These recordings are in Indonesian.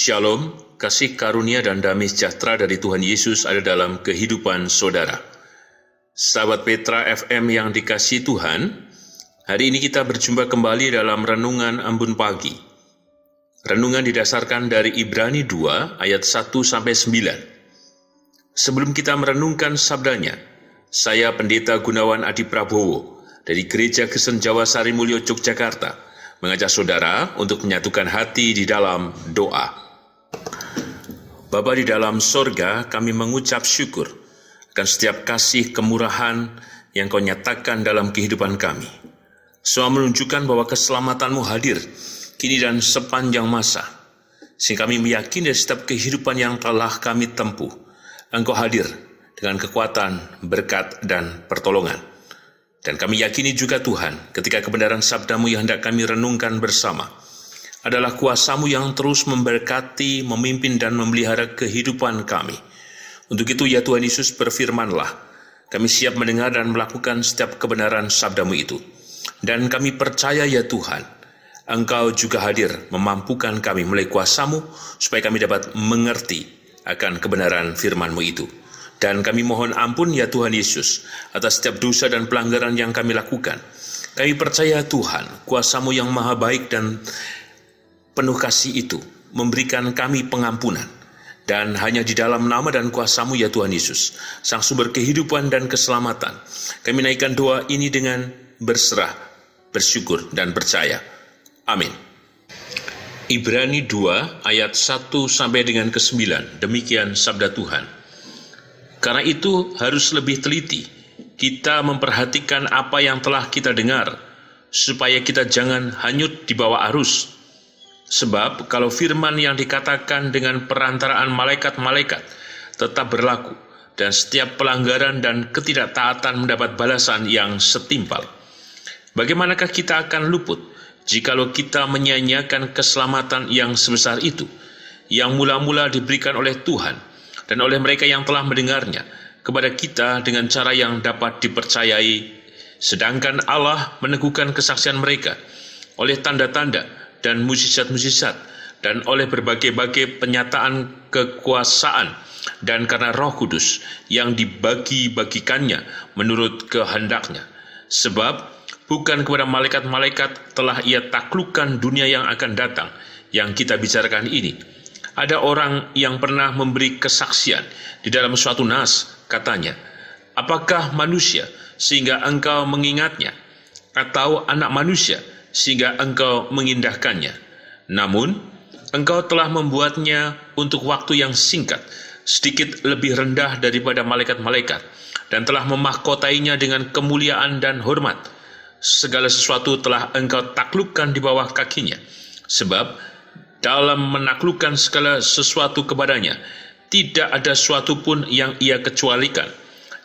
Shalom, kasih karunia dan damai sejahtera dari Tuhan Yesus ada dalam kehidupan saudara. Sahabat Petra FM yang dikasihi Tuhan, hari ini kita berjumpa kembali dalam Renungan Embun Pagi. Renungan didasarkan dari Ibrani 2 ayat 1-9. Sebelum kita merenungkan sabdanya, saya Pendeta Gunawan Adi Prabowo dari Gereja Kristen Jawa Sarimulyo Yogyakarta mengajak saudara untuk menyatukan hati di dalam doa. Bapa di dalam sorga, kami mengucap syukur akan setiap kasih kemurahan yang Kau nyatakan dalam kehidupan kami. Semua menunjukkan bahwa keselamatanmu hadir kini dan sepanjang masa, sehingga kami meyakini dari setiap kehidupan yang telah kami tempuh, Engkau hadir dengan kekuatan, berkat, dan pertolongan. Dan kami yakini juga Tuhan, ketika kebenaran sabdamu yang hendak kami renungkan bersama, adalah kuasa-Mu yang terus memberkati, memimpin, dan memelihara kehidupan kami. Untuk itu, ya Tuhan Yesus, berfirman-Lah, kami siap mendengar dan melakukan setiap kebenaran sabda-Mu itu. Dan kami percaya, ya Tuhan, Engkau juga hadir memampukan kami melalui kuasa-Mu, supaya kami dapat mengerti akan kebenaran firman-Mu itu. Dan kami mohon ampun, ya Tuhan Yesus, atas setiap dosa dan pelanggaran yang kami lakukan. Kami percaya, Tuhan, kuasa-Mu yang maha baik dan penuh kasih itu memberikan kami pengampunan, dan hanya di dalam nama dan kuasa-Mu ya Tuhan Yesus, Sang Sumber kehidupan dan keselamatan, kami naikkan doa ini dengan berserah, bersyukur, dan percaya. Amin. Ibrani 2 ayat 1-9, demikian sabda Tuhan. Karena itu harus lebih teliti kita memperhatikan apa yang telah kita dengar, supaya kita jangan hanyut di bawah arus. Sebab kalau firman yang dikatakan dengan perantaraan malaikat-malaikat tetap berlaku, dan setiap pelanggaran dan ketidaktaatan mendapat balasan yang setimpal, bagaimanakah kita akan luput jikalau kita menyia-nyiakan keselamatan yang sebesar itu, yang mula-mula diberikan oleh Tuhan dan oleh mereka yang telah mendengarnya kepada kita dengan cara yang dapat dipercayai, sedangkan Allah meneguhkan kesaksian mereka oleh tanda-tanda dan mukjizat-mukjizat, dan oleh berbagai-bagai penyataan kekuasaan, dan karena Roh Kudus yang dibagi-bagikannya menurut kehendaknya. Sebab bukan kepada malaikat-malaikat telah Ia taklukkan dunia yang akan datang, yang kita bicarakan ini. Ada orang yang pernah memberi kesaksian di dalam suatu nas, katanya, apakah manusia sehingga engkau mengingatnya, atau anak manusia sehingga engkau mengindahkannya? Namun, engkau telah membuatnya untuk waktu yang singkat, sedikit lebih rendah daripada malaikat-malaikat, dan telah memahkotainya dengan kemuliaan dan hormat. Segala sesuatu telah engkau taklukkan di bawah kakinya. Sebab, dalam menaklukkan segala sesuatu kepadanya, tidak ada sesuatu pun yang Ia kecualikan,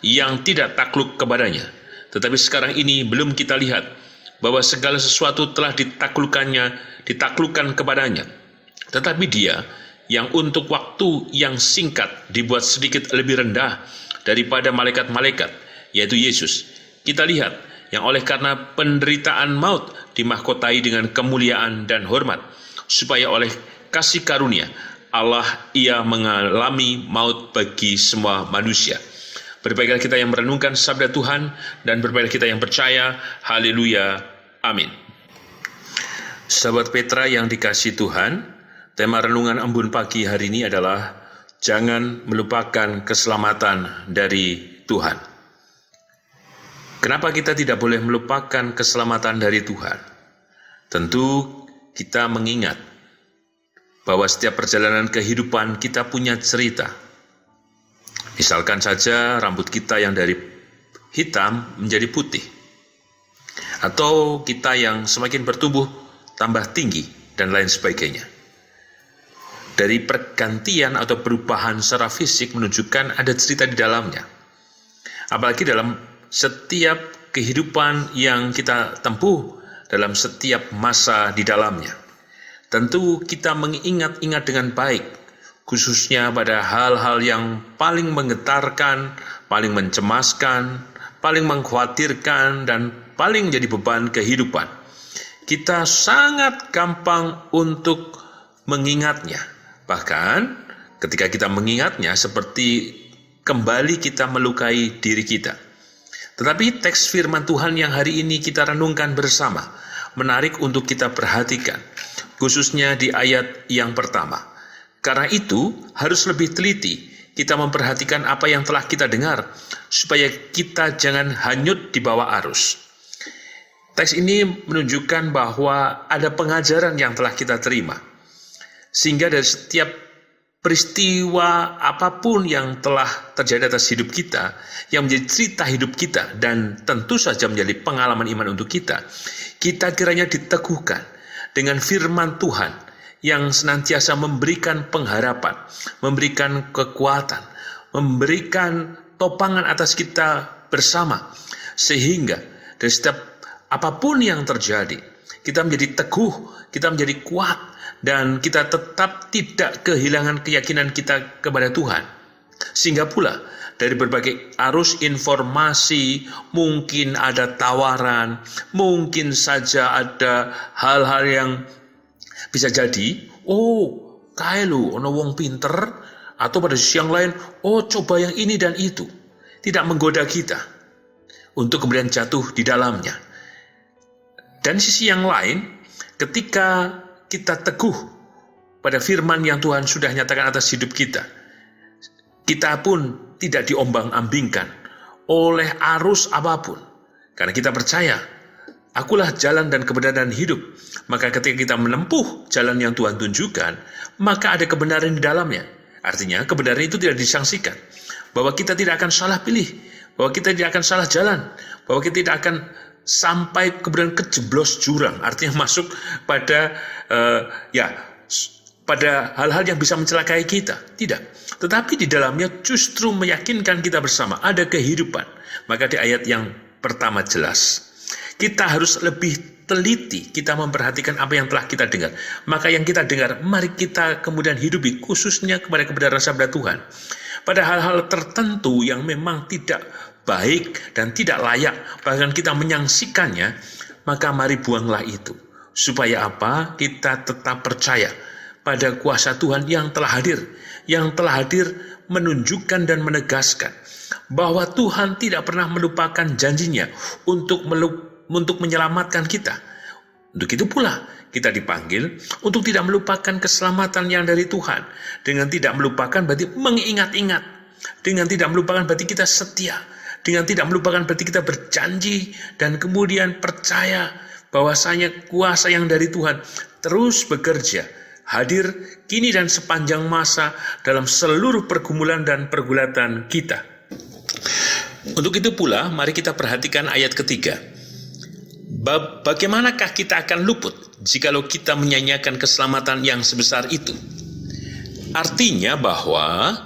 yang tidak takluk kepadanya. Tetapi sekarang ini belum kita lihat bahwa segala sesuatu telah ditaklukkan kepadanya. Tetapi Dia yang untuk waktu yang singkat dibuat sedikit lebih rendah daripada malaikat-malaikat, yaitu Yesus, kita lihat, yang oleh karena penderitaan maut dimahkotai dengan kemuliaan dan hormat, supaya oleh kasih karunia Allah Ia mengalami maut bagi semua manusia. Berbaiklah kita yang merenungkan sabda Tuhan, dan berbaiklah kita yang percaya. Haleluya. Amin. Sahabat Petra yang dikasihi Tuhan, tema renungan embun pagi hari ini adalah jangan melupakan keselamatan dari Tuhan. Kenapa kita tidak boleh melupakan keselamatan dari Tuhan? Tentu kita mengingat bahwa setiap perjalanan kehidupan kita punya cerita. Misalkan saja rambut kita yang dari hitam menjadi putih, atau kita yang semakin bertumbuh tambah tinggi, dan lain sebagainya. Dari pergantian atau perubahan secara fisik menunjukkan ada cerita di dalamnya. Apalagi dalam setiap kehidupan yang kita tempuh, dalam setiap masa di dalamnya. Tentu kita mengingat-ingat dengan baik, khususnya pada hal-hal yang paling menggetarkan, paling mencemaskan, paling mengkhawatirkan, dan paling jadi beban kehidupan. Kita sangat gampang untuk mengingatnya, Bahkan ketika kita mengingatnya seperti kembali kita melukai diri kita. Tetapi teks firman Tuhan yang hari ini kita renungkan bersama menarik untuk kita perhatikan, khususnya di ayat yang pertama. Karena itu harus lebih teliti kita memperhatikan apa yang telah kita dengar, supaya kita jangan hanyut di bawah arus. Teks ini menunjukkan bahwa ada pengajaran yang telah kita terima, sehingga dari setiap peristiwa apapun yang telah terjadi atas hidup kita, yang menjadi cerita hidup kita, dan tentu saja menjadi pengalaman iman untuk kita kiranya diteguhkan dengan firman Tuhan, yang senantiasa memberikan pengharapan, memberikan kekuatan, memberikan topangan atas kita bersama, sehingga dari setiap apapun yang terjadi, kita menjadi teguh, kita menjadi kuat, dan kita tetap tidak kehilangan keyakinan kita kepada Tuhan. Sehingga pula dari berbagai arus informasi, mungkin ada tawaran, mungkin saja ada hal-hal yang bisa jadi, kae lu ono wong pinter, atau pada sisi yang lain, coba yang ini dan itu. Tidak menggoda kita untuk kemudian jatuh di dalamnya. Dan sisi yang lain, ketika kita teguh pada firman yang Tuhan sudah nyatakan atas hidup kita, kita pun tidak diombang-ambingkan oleh arus apapun. Karena kita percaya, akulah jalan dan kebenaran dan hidup. Maka ketika kita menempuh jalan yang Tuhan tunjukkan, maka ada kebenaran di dalamnya. Artinya kebenaran itu tidak disangsikan. Bahwa kita tidak akan salah pilih, bahwa kita tidak akan salah jalan, bahwa kita tidak akan sampai kemudian kejeblos jurang. Artinya masuk pada pada hal-hal yang bisa mencelakai kita. Tidak. Tetapi di dalamnya justru meyakinkan kita bersama. Ada kehidupan. Maka di ayat yang pertama jelas, kita harus lebih teliti, kita memperhatikan apa yang telah kita dengar. Maka yang kita dengar, mari kita kemudian hidupi, khususnya kepada kebenaran sabda Tuhan. Pada hal-hal tertentu yang memang tidak baik dan tidak layak, bahkan kita menyaksikannya, maka mari buanglah itu. Supaya apa? Kita tetap percaya pada kuasa Tuhan yang telah hadir. Yang telah hadir menunjukkan dan menegaskan bahwa Tuhan tidak pernah melupakan janjinya untuk menyelamatkan kita. Untuk itu pula kita dipanggil untuk tidak melupakan keselamatan yang dari Tuhan. Dengan tidak melupakan berarti mengingat-ingat. Dengan tidak melupakan berarti kita setia. Dengan tidak melupakan berarti kita berjanji dan kemudian percaya bahwasanya kuasa yang dari Tuhan terus bekerja, hadir kini dan sepanjang masa dalam seluruh pergumulan dan pergulatan kita. Untuk itu pula mari kita perhatikan ayat ketiga. Bagaimanakah kita akan luput jikalau kita menyanyiakan keselamatan yang sebesar itu? Artinya bahwa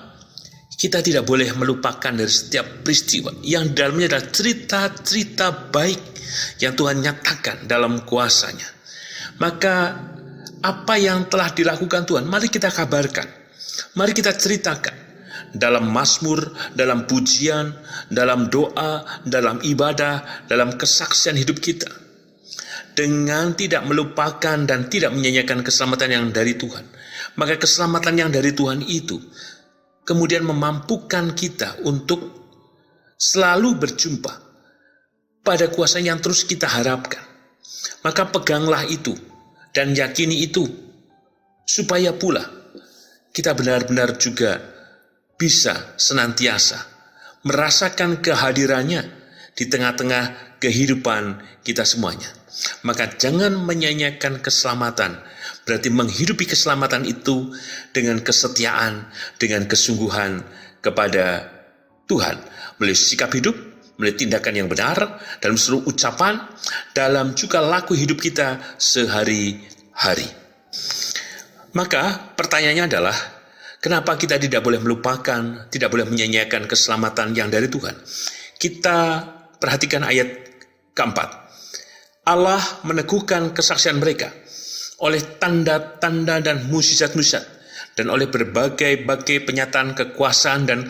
kita tidak boleh melupakan dari setiap peristiwa yang dalamnya adalah cerita-cerita baik yang Tuhan nyatakan dalam kuasa-Nya. Maka apa yang telah dilakukan Tuhan, mari kita kabarkan, mari kita ceritakan dalam mazmur, dalam pujian, dalam doa, dalam ibadah, dalam kesaksian hidup kita. Dengan tidak melupakan dan tidak menyanyiakan keselamatan yang dari Tuhan. Maka keselamatan yang dari Tuhan itu kemudian memampukan kita untuk selalu berjumpa pada kuasa yang terus kita harapkan. Maka peganglah itu dan yakini itu, supaya pula kita benar-benar juga bisa senantiasa merasakan kehadirannya di tengah-tengah kehidupan kita semuanya. Maka jangan menyanyiakan keselamatan, berarti menghidupi keselamatan itu dengan kesetiaan, dengan kesungguhan kepada Tuhan, melalui sikap hidup, melalui tindakan yang benar, dalam seluruh ucapan, dalam juga laku hidup kita sehari-hari. Maka pertanyaannya adalah, kenapa kita tidak boleh melupakan, tidak boleh menyanyiakan keselamatan yang dari Tuhan? Kita perhatikan ayat keempat. Allah meneguhkan kesaksian mereka oleh tanda-tanda dan mukjizat-mukjizat dan oleh berbagai-bagai penyataan kekuasaan dan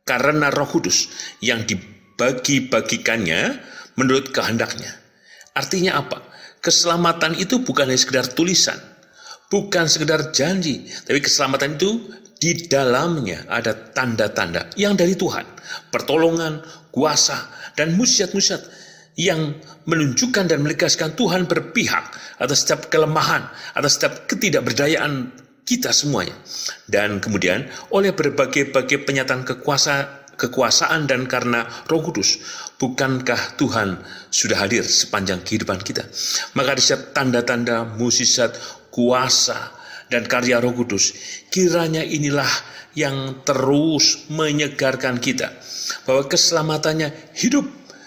karena Roh Kudus yang dibagi-bagikannya menurut kehendaknya. Artinya apa? Keselamatan itu bukan hanya sekedar tulisan, Bukan sekedar janji, tapi keselamatan itu di dalamnya ada tanda-tanda yang dari Tuhan. Pertolongan, kuasa, dan mujizat-mujizat yang menunjukkan dan menegaskan Tuhan berpihak atas setiap kelemahan, atas setiap ketidakberdayaan kita semuanya. Dan kemudian oleh berbagai-bagai penyataan kekuasaan dan karena Roh Kudus, bukankah Tuhan sudah hadir sepanjang kehidupan kita? Maka di setiap tanda-tanda, mukjizat, kuasa, dan karya Roh Kudus, kiranya inilah yang terus menyegarkan kita, bahwa keselamatannya hidup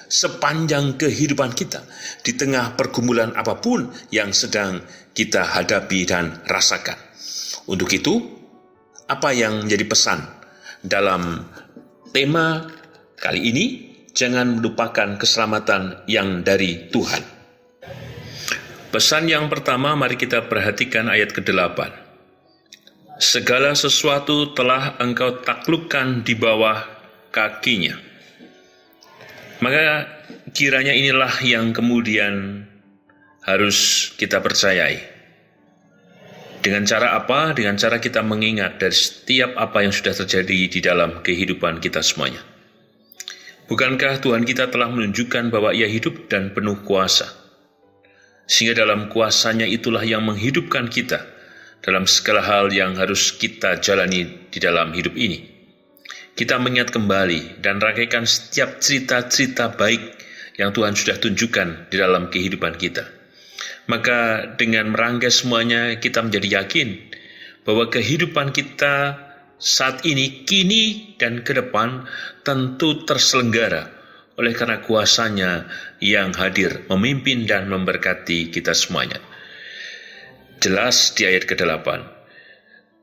sepanjang kehidupan kita, di tengah pergumulan apapun yang sedang kita hadapi dan rasakan. Untuk itu, apa yang menjadi pesan dalam tema kali ini? Jangan melupakan keselamatan yang dari Tuhan. Pesan yang pertama, mari kita perhatikan ayat ke-8. Segala sesuatu telah engkau taklukkan di bawah kakinya. Maka kiranya inilah yang kemudian harus kita percayai. Dengan cara apa? Dengan cara kita mengingat dari setiap apa yang sudah terjadi di dalam kehidupan kita semuanya. Bukankah Tuhan kita telah menunjukkan bahwa Ia hidup dan penuh kuasa? Sehingga dalam kuasanya itulah yang menghidupkan kita dalam segala hal yang harus kita jalani di dalam hidup ini. Kita mengingat kembali dan rangkaikan setiap cerita-cerita baik yang Tuhan sudah tunjukkan di dalam kehidupan kita. Maka dengan merangkai semuanya, kita menjadi yakin bahwa kehidupan kita saat ini, kini, dan ke depan tentu terselenggara oleh karena kuasanya yang hadir, memimpin dan memberkati kita semuanya. Jelas di ayat ke-8,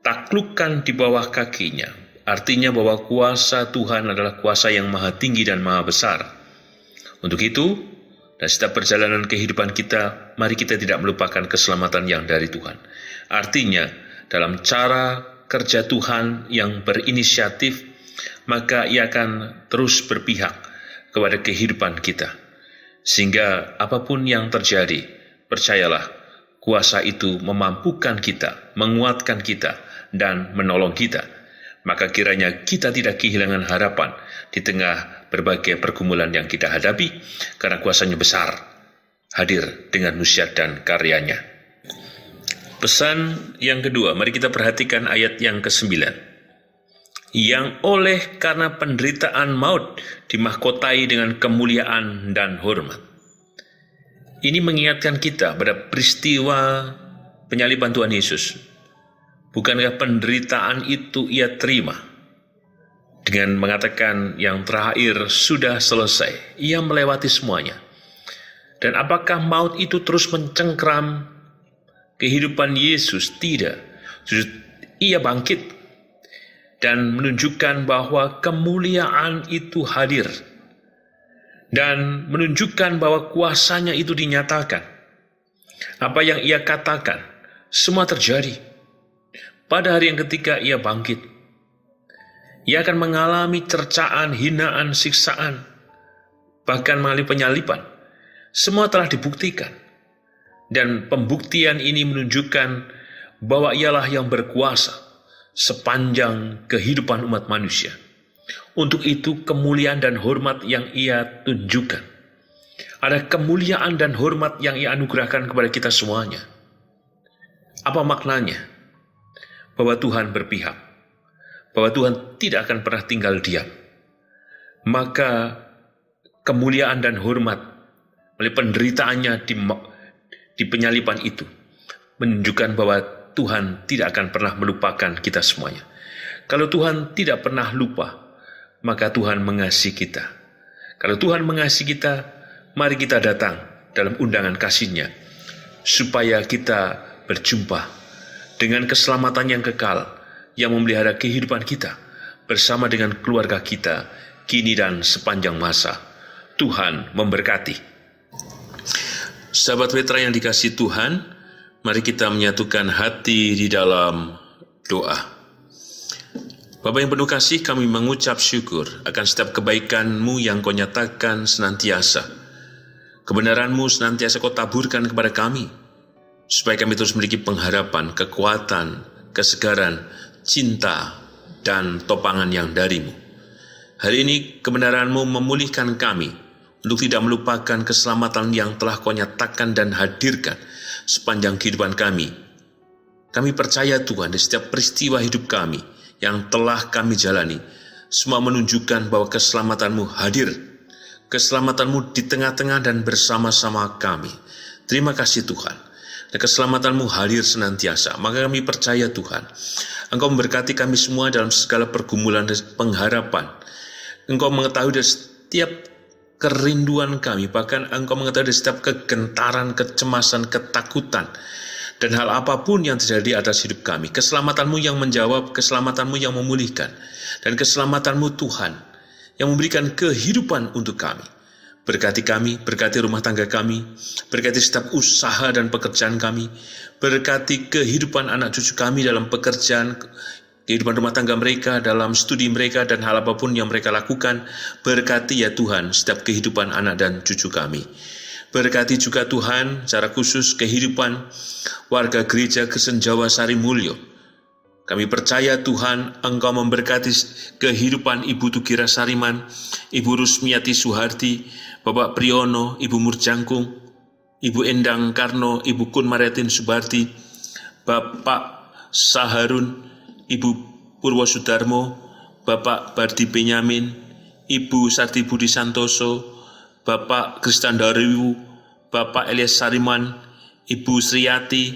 taklukkan di bawah kakinya, artinya bahwa kuasa Tuhan adalah kuasa yang maha tinggi dan maha besar. Untuk itu, dan setiap perjalanan kehidupan kita, mari kita tidak melupakan keselamatan yang dari Tuhan. Artinya, dalam cara kerja Tuhan yang berinisiatif, maka Ia akan terus berpihak kepada kehidupan kita. Sehingga apapun yang terjadi, percayalah, kuasa itu memampukan kita, menguatkan kita, dan menolong kita. Maka kiranya kita tidak kehilangan harapan di tengah berbagai pergumulan yang kita hadapi, karena kuasanya besar, hadir dengan mujizat dan karyanya. Pesan yang kedua, mari kita perhatikan ayat yang ke-9. Yang oleh karena penderitaan maut dimahkotai dengan kemuliaan dan hormat. Ini mengingatkan kita pada peristiwa penyaliban Tuhan Yesus. Bukankah penderitaan itu Ia terima? Dengan mengatakan yang terakhir sudah selesai, Ia melewati semuanya. Dan apakah maut itu terus mencengkram kehidupan Yesus? Tidak. Ia bangkit dan menunjukkan bahwa kemuliaan itu hadir, dan menunjukkan bahwa kuasanya itu dinyatakan. Apa yang Ia katakan, semua terjadi. Pada hari yang ketika Ia bangkit, Ia akan mengalami cercaan, hinaan, siksaan, bahkan melalui penyaliban. Semua telah dibuktikan, dan pembuktian ini menunjukkan bahwa Ialah yang berkuasa sepanjang kehidupan umat manusia. Untuk itu kemuliaan dan hormat yang Ia tunjukkan. Ada kemuliaan dan hormat yang Ia anugerahkan kepada kita semuanya. Apa maknanya? Bahwa Tuhan berpihak, bahwa Tuhan tidak akan pernah tinggal diam. Maka kemuliaan dan hormat melalui penderitaannya di penyaliban itu menunjukkan bahwa Tuhan tidak akan pernah melupakan kita semuanya. Kalau Tuhan tidak pernah lupa, maka Tuhan mengasihi kita. Kalau Tuhan mengasihi kita, mari kita datang dalam undangan kasih-Nya, supaya kita berjumpa dengan keselamatan yang kekal, yang memelihara kehidupan kita, bersama dengan keluarga kita, kini dan sepanjang masa. Tuhan memberkati. Sahabat Petra yang dikasihi Tuhan, mari kita menyatukan hati di dalam doa. Bapa yang penuh kasih, kami mengucap syukur akan setiap kebaikan-Mu yang Kau nyatakan senantiasa. Kebenaran-Mu senantiasa Kau taburkan kepada kami. supaya kami terus memiliki pengharapan, kekuatan, kesegaran, cinta, dan topangan yang dari-Mu. Hari ini kebenaran-Mu memulihkan kami untuk tidak melupakan keselamatan yang telah Kau nyatakan dan hadirkan sepanjang kehidupan kami. Kami percaya Tuhan, di setiap peristiwa hidup kami yang telah kami jalani, semua menunjukkan bahwa keselamatan-Mu hadir. Keselamatan-Mu di tengah-tengah dan bersama-sama kami. Terima kasih Tuhan. Dan keselamatan-Mu hadir senantiasa. Maka kami percaya Tuhan, Engkau memberkati kami semua dalam segala pergumulan dan pengharapan. Engkau mengetahui dari setiap kerinduan kami, bahkan Engkau mengetahui dari setiap kegentaran, kecemasan, ketakutan, dan hal apapun yang terjadi atas hidup kami. Keselamatan-Mu yang menjawab, keselamatan-Mu yang memulihkan, dan keselamatan-Mu Tuhan yang memberikan kehidupan untuk kami. Berkati kami, berkati rumah tangga kami, berkati setiap usaha dan pekerjaan kami, berkati kehidupan anak cucu kami dalam pekerjaan, kehidupan rumah tangga mereka, dalam studi mereka, dan hal apapun yang mereka lakukan. Berkati ya Tuhan setiap kehidupan anak dan cucu kami. Berkati juga Tuhan secara khusus kehidupan warga gereja Kristen Jawa Sari Mulyo. Kami percaya Tuhan Engkau memberkati kehidupan Ibu Tugira Sariman, Ibu Rusmiati Suharti, Bapak Priyono, Ibu Murjangkung, Ibu Endang Karno, Ibu Kun Mariatin Subarti, Bapak Saharun, Ibu Purwo Sudarmo, Bapak Bardi Benyamin, Ibu Sarti Budi Santoso, Bapak Kristan Dariwu, Bapak Elias Sariman, Ibu Sriyati,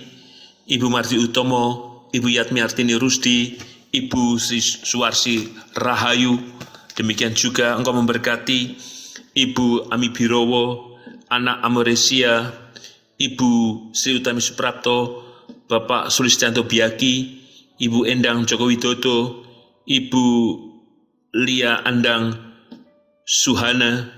Ibu Marti Utomo, Ibu Yatmiartini Rusdi, Ibu Sri Suwarsi Rahayu. Demikian juga Engkau memberkati Ibu Ami Birowo, Anak Amoresia, Ibu Sri Utami Suprapto, Bapak Sulistianto Biaki, Ibu Endang Joko Widodo, Ibu Lia Andang Suhana,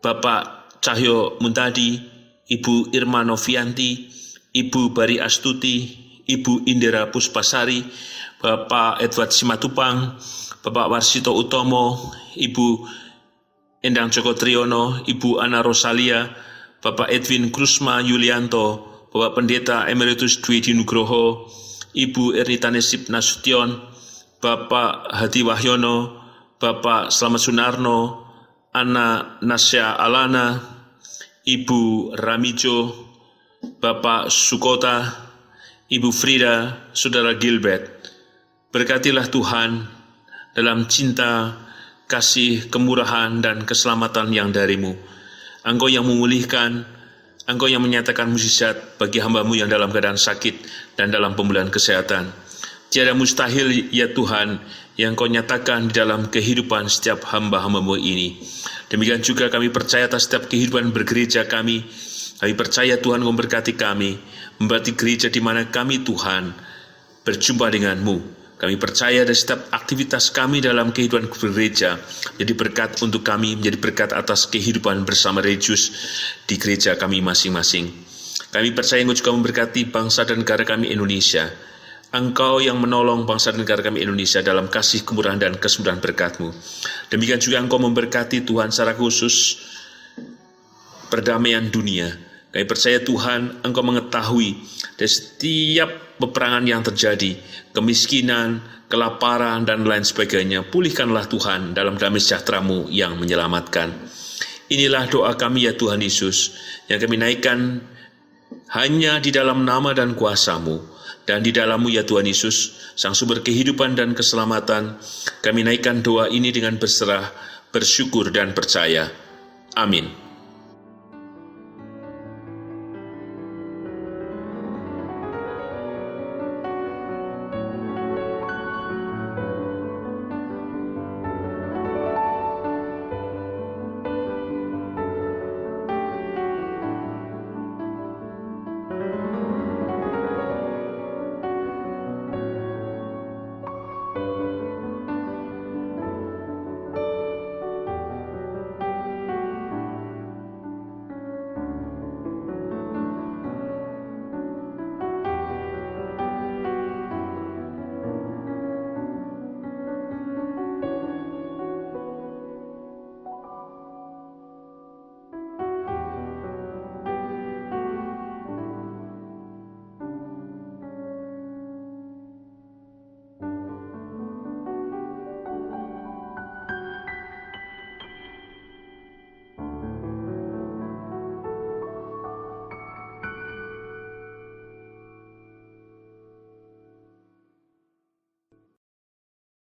Bapak Cahyo Muntadi, Ibu Irma Novianti, Ibu Bari Astuti, Ibu Indira Puspasari, Bapak Edward Simatupang, Bapak Warsito Utomo, Ibu Endang Joko Triyono, Ibu Ana Rosalia, Bapak Edwin Krusma Yulianto, Bapak Pendeta Emeritus Dwi Dinugroho, Ibu Ernita Nesip Nasution, Bapak Hadi Wahyono, Bapak Slamet Sunarno, Ana Nasya Alana, Ibu Ramijo, Bapak Sukota, Ibu Frida, Saudara Gilbert. Berkatilah Tuhan dalam cinta, kasih, kemurahan, dan keselamatan yang dari-Mu. Engkau yang memulihkan, Engkau yang menyatakan mukjizat bagi hamba-Mu yang dalam keadaan sakit dan dalam pemulihan kesehatan. Tiada mustahil ya Tuhan yang Kau nyatakan di dalam kehidupan setiap hamba-hamba-Mu ini. Demikian juga kami percaya atas setiap kehidupan bergereja kami. Kami percaya Tuhan memberkati kami, memberkati gereja di mana kami Tuhan berjumpa dengan-Mu. Kami percaya dari setiap aktivitas kami dalam kehidupan gereja menjadi berkat untuk kami, menjadi berkat atas kehidupan bersama Regius di gereja kami masing-masing. Kami percaya Engkau juga memberkati bangsa dan negara kami Indonesia. Engkau yang menolong bangsa dan negara kami Indonesia dalam kasih, kemurahan, dan kesudahan berkat-Mu. Demikian juga Engkau memberkati Tuhan secara khusus perdamaian dunia. Kami percaya Tuhan Engkau mengetahui dari setiap peperangan yang terjadi, kemiskinan, kelaparan, dan lain sebagainya. Pulihkanlah Tuhan dalam damai sejahtera-Mu yang menyelamatkan. Inilah doa kami ya Tuhan Yesus, yang kami naikkan hanya di dalam nama dan kuasa-Mu, dan di dalam-Mu ya Tuhan Yesus, Sang Sumber kehidupan dan keselamatan. Kami naikkan doa ini dengan berserah, bersyukur, dan percaya. Amin.